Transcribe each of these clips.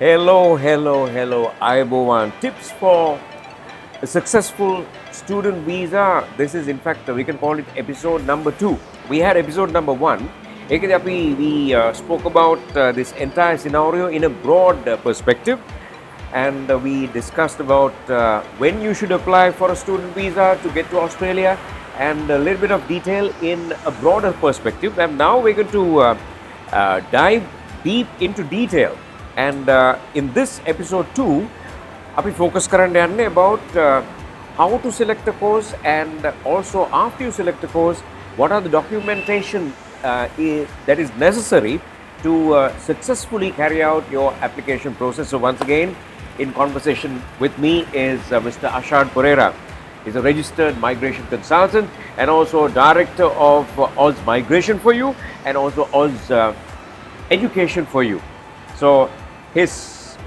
Hello. Ibowan. Tips for a successful student visa. This is, in fact, we can call it episode number 2. We had episode number 1. We spoke about this entire scenario in a broad perspective, and we discussed about when you should apply for a student visa to get to Australia, and a little bit of detail in a broader perspective. And now we're going to dive deep into detail. And in this episode 2, we focus currently about how to select a course, and also after you select a course, what are the documentation that is necessary to successfully carry out your application process. So once again, in conversation with me is Mr. Ashad Perera. He's a registered migration consultant and also director of Oz Migration for You and also Oz Education for You. So his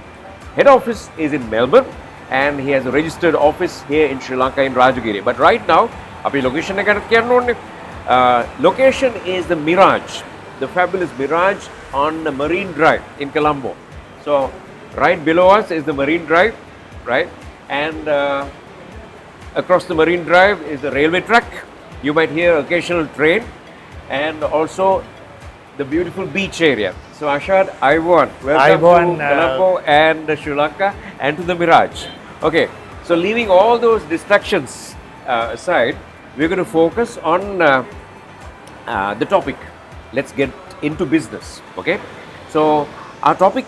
head office is in Melbourne and he has a registered office here in Sri Lanka in Rajagiri. But right now, our location is the Mirage, the fabulous Mirage on the Marine Drive in Colombo. So right below us is the Marine Drive, right? And across the Marine Drive is the railway track. You might hear occasional train and also the beautiful beach area. So Ashad, welcome to Colombo and Sri Lanka and to the Mirage. Okay, so leaving all those distractions aside, we're going to focus on the topic. Let's get into business, okay? So our topic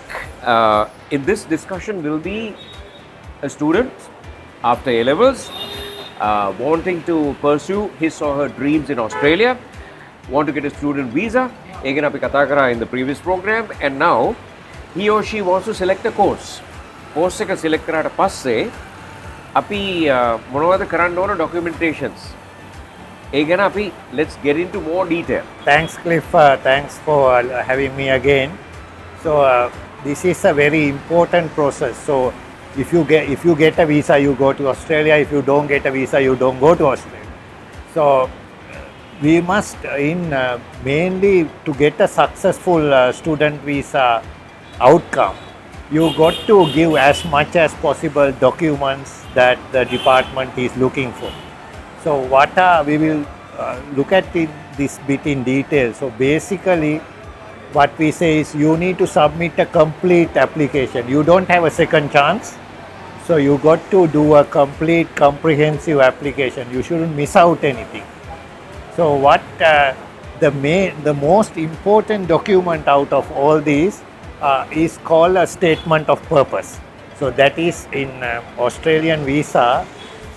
in this discussion will be a student after A-levels wanting to pursue his or her dreams in Australia, want to get a student visa. Again, api katha kara in the previous program, and now he or she wants to select a course. Course එක select කරාට පස්සේ අපි මොනවද කරන්න ඕන documentations. ඒ ගැන අපි let's get into more detail. Thanks Cliff, thanks for having me again. So this is a very important process. So if you get a visa, you go to Australia. If you don't get a visa, you don't go to Australia. So we must mainly to get a successful student visa outcome, you got to give as much as possible documents that the department is looking for. So we will look at this bit in detail. So basically what we say is you need to submit a complete application. You don't have a second chance. So you got to do a complete comprehensive application. You shouldn't miss out anything. So what the most important document out of all these is called a statement of purpose. So that is in Australian visa.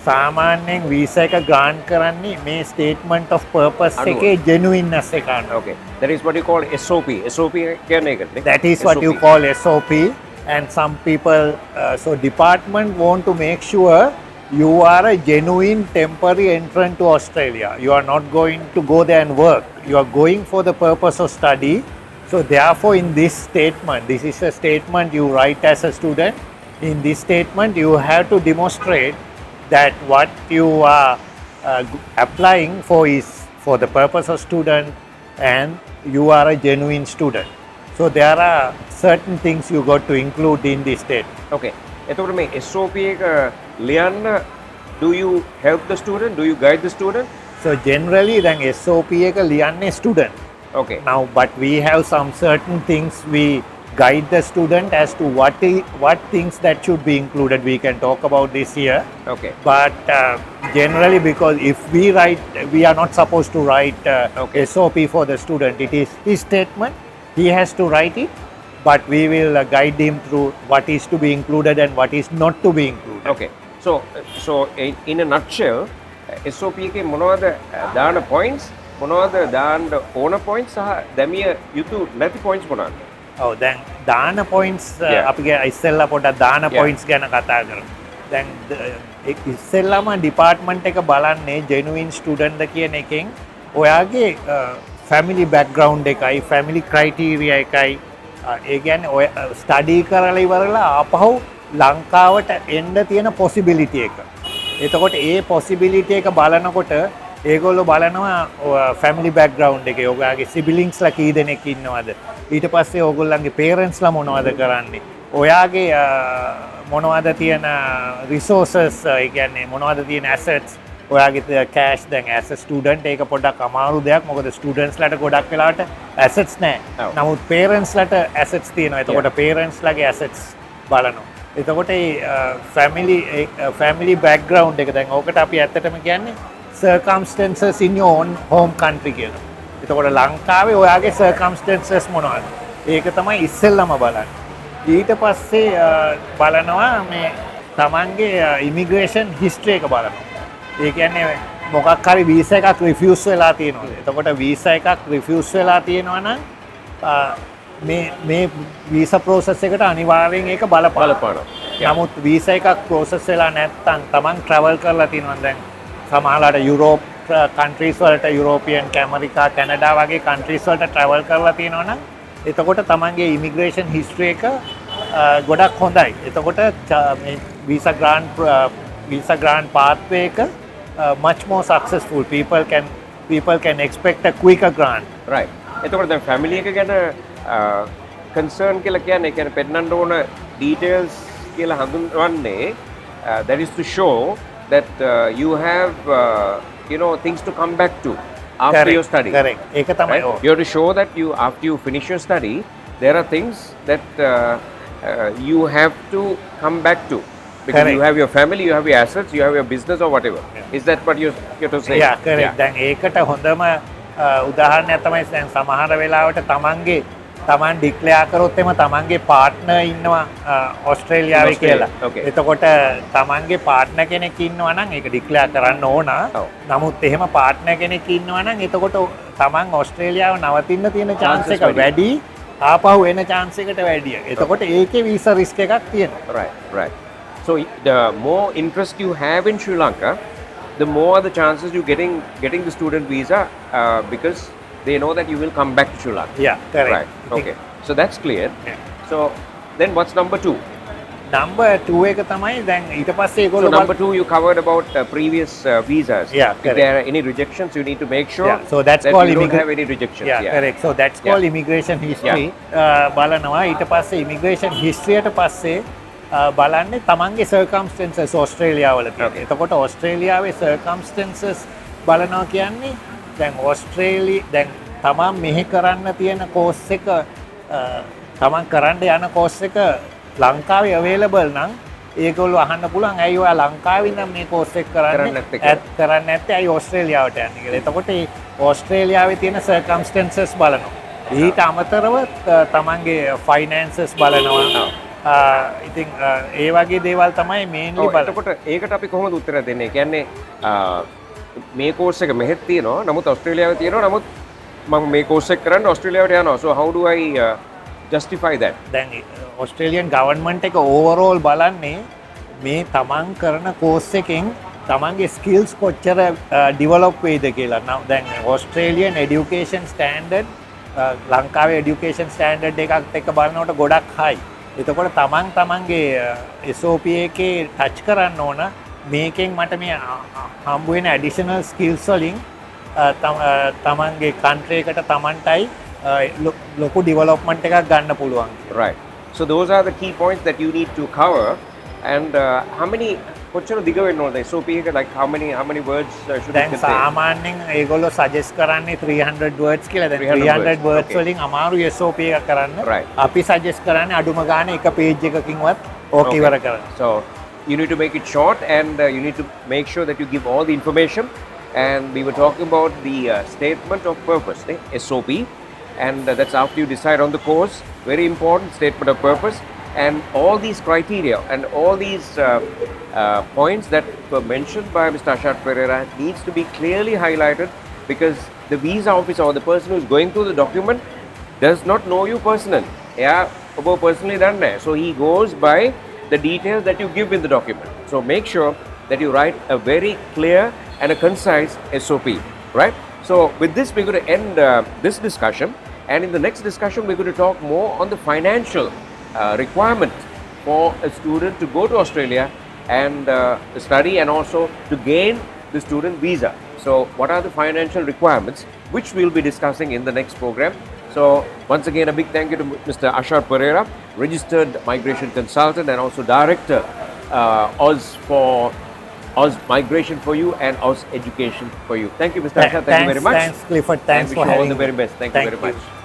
සාමාන්‍යයෙන් visa එක grant කරන්නේ මේ statement of purpose එකේ genuineness එක අනුව. Okay, that is what you call SOP. SOP කියන්නේ ඒකනේ. That is what you call SOP. And some people, so department want to make sure you are a genuine temporary entrant to Australia. You are not going to go there and work. You are going for the purpose of study. So therefore in this statement, this is a statement you write as a student. In this statement you have to demonstrate that what you are applying for is for the purpose of student and you are a genuine student. So there are certain things you got to include in this statement. Okay. එතකොට මේ SOP එක ලියන්න, do you help the student? Do you guide the student? So generally then SOP එක ලියන්නේ student. Okay. Now but we have some certain things we guide the student as to what things that should be included. We can talk about this here. Okay. But generally because if we are not supposed to write SOP for the student. It is his statement. He has to write it. But we will guide him through what is to be included and what is not to be included. Okay. So in a nutshell, SOP එකේ මොනවද දාන points, මොනවද දාන්න ඕන points සහ දැමිය යුතු නැති points මොනවද? ඔව් දැන් දාන points අපි ඉස්සෙල්ලා පොඩ්ඩක් දාන points ගැන කතා කරමු. දැන් ඉස්සෙල්ලාම department එක බලන්නේ genuine student ද කියන එකෙන් ඔයාගේ family background එකයි, family criteria එකයි, ඒ කියන්නේ ඔය ස්ටඩි කරලා ඉවරලා ආපහු ලංකාවට එන්න තියෙන possibility එක. එතකොට ඒ possibility එක බලනකොට ඒගොල්ලෝ බලනවා family background එක, ඔයාගේ siblingsලා කී දෙනෙක් ඉන්නවද, ඊට පස්සේ ඕගොල්ලන්ගේ parents ලා මොනවද කරන්නේ, ඔයාගේ මොනවද තියෙන රිසෝසස් ඒ කියන්නේ මොනවද තියෙන ඇසට්ස් ඔයාගේ කෑෂ් දැන් ඇස් ස්ටුඩන්ට් ඒක පොඩ්ඩක් අමාරු දෙයක් මොකද ස්ටුඩන්ට්ස්ලාට ගොඩක් වෙලාවට ඇසට්ස් නැහැ ඔව්. නමුත් පේරන්ට්ස්ලාට ඇසට්ස් තියෙනවා එතකොට පේරන්ට්ස්ලාගේ ඇසට්ස් බලනවා එතකොට ෆැමිලි බැක්ග්‍රවුන්ඩ් එක දැන් ඕකට අපි ඇත්තටම කියන්නේ circumstances in your own home country කියලා. එතකොට ලංකාවේ ඔයාගේ circumstances මොනවද? ඒක තමයි ඉස්සෙල්ලම බලන්නේ. ඊට පස්සේ බලනවා මේ තමන්ගේ ඉමිග්‍රේෂන් හිස්ටරි එක බලනවා. ඒ කියන්නේ මොකක් හරි වීසා එකක් රිෆියුස් වෙලා තියෙනවා. එතකොට වීසා එකක් රිෆියුස් වෙලා තියෙනවා නම් මේ වීසා ප්‍රොසෙස් එකට අනිවාර්යෙන් ඒක බලපානවා. නමුත් වීසා එකක් ප්‍රොසෙස් වෙලා නැත්නම් තමන් ට්‍රැවල් කරලා තියෙනවා දැන් සමහරවිට යුරෝප් කන්ට්‍රීස් වලට යුරෝපියන් ඇමරිකා කැනඩා වගේ කන්ට්‍රීස් වලට ට්‍රැවල් කරලා තියෙනවා නම් එතකොට තමන්ගේ ඉමිග්‍රේෂන් හිස්ටරි එක ගොඩක් හොඳයි. එතකොට මේ වීසා ග්‍රාන්ට් පාත්වේ එක much more successful. People can expect a quicker grant. right එතකොට දැන් ෆැමිලි එක ගැන කන්සර්න් කියලා කියන්නේ කියන්නේ පෙන්නන්න ඕන ඩීටේල්ස් කියලා හඳුන්වන්නේ that is to show that you have things to come back to after Correct, your study. correct. ඒක තමයි Right? You have to show that after you finish your study, there are things that you have to come back to. Because Correct. you have your family, you have your assets, you have your business or whatever. Is that what you're to say? Yeah, correct. දැන් ඒකට හොඳම උදාහරණයක් තමයි දැන් සමහර වෙලාවට තමන් declare කරොත් එම තමන්ගේ පාර්ට්නර් ඉන්නවා ඕස්ට්‍රේලියාවේ කියලා. Okay. එතකොට තමන්ගේ පාර්ට්නර් කෙනෙක් ඉන්නවා නම් ඒක ඩික්ලෙයාර් කරන්න ඕන. ඔව්. නමුත් එහෙම පාර්ට්නර් කෙනෙක් ඉන්නවා නම් එතකොට තමන් ඕස්ට්‍රේලියාව නවතින්න තියෙන chance එක Chances වැඩි. ආපහු එන chance එකට වැඩිය. එතකොට ඒකේ වීසා රිස්ක් එකක් තියෙනවා. Right. So the more interest you have in Sri Lanka, the more the chances you getting the student visa because they know that you will come back to Sri Lanka. Yeah, correct. Right. Okay. So that's clear. Yeah. So then what's number 2? Number 2 එක තමයි දැන් ඊට පස්සේ So ඒගොල්ලෝ number 2 you covered about previous visas. Yeah, If correct. there are any rejections, you need to make sure Yeah, so that's that called you don't immigra- have any rejections. Yeah, correct. So that's called immigration history. බලනවා ඊට පස්සේ immigration history යට පස්සේ බලන්නේ තමන්ගේ circumstances ඕස්ට්‍රේලියාවල තියෙන. Okay. එතකොට ඕස්ට්‍රේලියාවේ circumstances බලනවා කියන්නේ දැන් දැන් තමන් මෙහි කරන්න තියෙන course එක තමන් කරන්න යන course එක ලංකාවේ available නම් ඒගොල්ලෝ අහන්න පුළුවන් ඇයි ඔයා ලංකාවේ නම් මේ course එක කරන්නේ නැත්තේ කියලා. කරන්නේ නැත්තේ ඇයි ඕස්ට්‍රේලියාවට යන්නේ කියලා. එතකොට මේ ඕස්ට්‍රේලියාවේ තියෙන circumstances බලනවා. ඊට අමතරව තමන්ගේ finances බලනවා. ඉතින් ඒ වගේ දේවල් තමයි මේන්ලි බලන්නේ. එතකොට ඒකට අපි කොහොමද උත්තර දෙන්නේ? කියන්නේ මේ course එක මෙහෙත් තියෙනවා. නමුත් ඕස්ට්‍රේලියාවේ තියෙනවා. නමුත් මම මේ course එක කරන්න ඕස්ට්‍රේලියාවට යනවා. So how do I justify that? දැන් ඔස්ට්‍රේලියන් ගවර්න්මන්ට් එක ඕවරෝල් බලන්නේ මේ තමන් කරන කෝස් එකෙන් තමන්ගේ ස්කිල්ස් කොච්චර ඩිවලොප් වෙයිද කියලා. නම් දැන් ඕස්ට්‍රේලියන් එඩියුකේෂන් ස්ටෑන්ඩඩ් ලංකාවේ එඩියුකේෂන් ස්ටෑන්ඩඩ් එකත් එක්ක බලනකොට ගොඩක් හයි. එතකොට තමන්ගේ SOP එකේ ටච් කරන්න ඕන මේකෙන් මට මේ හම්බ වෙන ඇඩිෂනල් ස්කිල්ස් වලින් තමන්ගේ කන්ට්‍රි එකට තමන්ටයි ලොකු ඩිවලොප්මන්ට් එකක් ගන්න පුළුවන්. Right. So those are the key points that you need to cover. And how many කොච්චර දිග වෙන්න ඕනද SOP එක? Like how many words should it දැන් contain? සාමාන්‍යයෙන් ඒගොල්ලෝ සජෙස්ට් කරන්නේ 300 words කියලා. දැන් 300 300 words okay. වලින් අමාරු SOP එකක් කරන්න. Right. අපි සජෙස්ට් කරන්නේ අඩුම ගානේ එක page එකකින්වත් ඕක ඉවර කරන්න. So you need to make it short and you need to make sure that you give all the information. And we were talking about the statement of purpose, SOP. And that's after you decide on the course. Very important statement of purpose. And all these criteria and all these points that were mentioned by Mr. Ashad Perera needs to be clearly highlighted because the visa officer or the person who is going through the document does not know you personally. Yeah, personally done. So he goes by the details that you give in the document. So make sure that you write a very clear and a concise SOP, right? So with this, we're going to end this discussion. And in the next discussion, we're going to talk more on the financial requirement for a student to go to Australia and study and also to gain the student visa. So what are the financial requirements which we'll be discussing in the next program. So once again, a big thank you to Mr. Ashad Perera, registered migration consultant and also director, Oz Migration for You and Oz Education for You. Thank you, Mr. Ashad. Thank you very much. Thanks, Clifford. Thanks and for wish you all having the me. very best. Thank you very much.